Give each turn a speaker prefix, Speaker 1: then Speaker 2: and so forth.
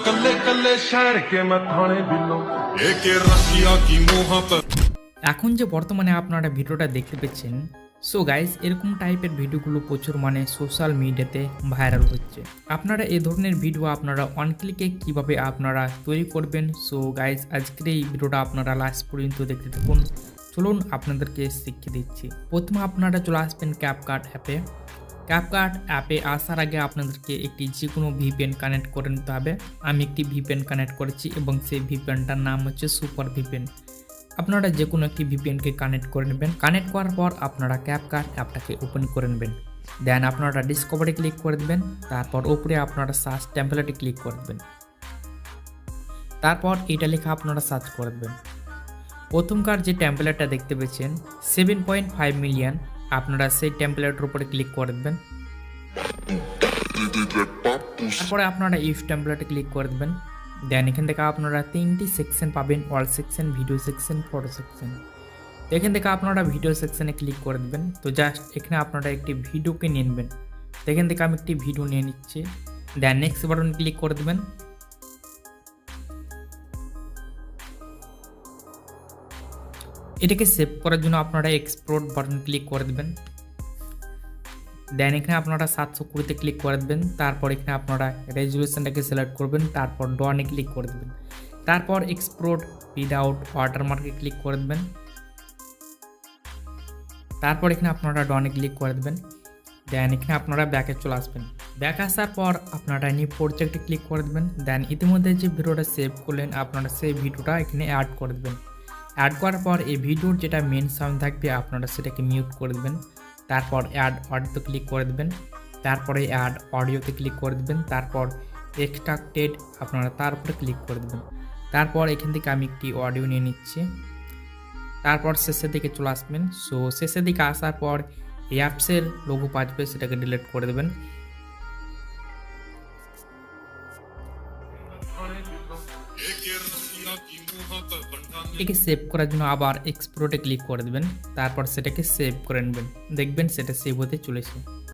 Speaker 1: कल्ले कल्ले शहर के मैं थाने बिलो एक रशिया की मोहब्बत।
Speaker 2: এখন যে বর্তমানে আপনারা ভিডিওটা দেখতে পেয়েছেন, সো গাইজ এরকম টাইপের ভিডিওগুলো প্রচুর মানে সোশ্যাল মিডিয়াতে ভাইরাল হচ্ছে। আপনারা এই ধরনের ভিডিও আপনারা ওয়ান ক্লিকে কীভাবে আপনারা তৈরি করবেন, সো গাইজ আজকের এই ভিডিওটা আপনারা লাস্ট পর্যন্ত দেখতে থাকুন। চলুন আপনাদেরকে শিখিয়ে দিচ্ছি। প্রথমে আপনারা চলে আসবেন ক্যাপকাট অ্যাপে। ক্যাপকাট অ্যাপে আসার আগে আপনাদেরকে একটি যে কোনো ভিপিএন কানেক্ট করে নিতে হবে। আমি একটি ভিপিএন কানেক্ট করেছি এবং সেই ভিপিএনটার নাম হচ্ছে সুপার ভিপিএন। আপনারা যে কোনো একটি ভিপিএনকে কানেক্ট করে নেবেন। কানেক্ট করার পর আপনারা ক্যাপকাট অ্যাপটাকে ওপেন করে নেবেন। দেন আপনারা ডিসকভারে ক্লিক করে দেবেন। তারপর উপরে আপনারা সার্চ টেম্পলেটে ক্লিক করে দেবেন। তারপর এটা লেখা আপনারা সার্চ করে দেবেন। প্রথমকার যে টেম্পলেটটা দেখতে পেয়েছেন 7.5 মিলিয়ন, আপনারা সেই টেম্পলেটের উপরে ক্লিক করে দেবেন। তারপরে আপনারা ইফ টেম্পলেটে ক্লিক করে দেবেন। দেন এখান থেকে আপনারা তিনটি সেকশন পাবেন, all section, video section, photo section. তো এখান থেকে আপনারা ভিডিও সেকশনে ক্লিক করে দেবেন। তো জাস্ট এখানে আপনারা একটি ভিডিওকে নিয়ে নেবেন। তো এখান থেকে আমি একটি ভিডিও নিয়ে নিচ্ছি। দেন নেক্সট বাটন ক্লিক করে দেবেন। এটাকে সেভ করার জন্য আপনারা এক্সপোর্ট বাটন ক্লিক করে দেবেন। দেন এখানে আপনারা 720-তে ক্লিক করে দেবেন। তারপর এখানে আপনারা রেজুলেশনটাকে সিলেক্ট করবেন। তারপর ডনে ক্লিক করে দেবেন। তারপর এক্সপোর্ট উইদাউট ওয়াটারমার্কে ক্লিক করে দেবেন। তারপর এখানে আপনারা ডনে ক্লিক করে দেবেন। দেন এখানে আপনারা ব্যাকে চলে আসবেন। ব্যাক আসার পর আপনারা নিউ প্রজেক্টে ক্লিক করে দেবেন। দেন ইতিমধ্যে যে ভিডিওটা সেভ করলেন আপনারা সেই ভিডিওটা এখানে অ্যাড করে দেবেন। অ্যাড করার পর এই ভিডিওর যেটা মেন সাউন্ড থাকবে আপনারা সেটাকে মিউট করে দেবেন। তারপর অ্যাড অডিওতে ক্লিক করে দেবেন। তারপরে অ্যাড অডিওতে ক্লিক করে দেবেন। তারপর এক্সট্রাক্টেড আপনারা তার উপরে ক্লিক করে দেবেন। তারপর এখান থেকে আমি একটি অডিও নিয়ে নিচ্ছি। তারপর শেষের দিকে চলে আসবেন। সো শেষের দিকে আসার পর এই অ্যাপসের লোগো পাসবে সেটাকে ডিলিট করে দেবেন। এটাকে সেভ করার জন্য আবার এক্সপোর্টে ক্লিক করে দেবেন। তারপর সেটাকে সেভ করে নেবেন। দেখবেন সেটা সেভ হতে চলেছে।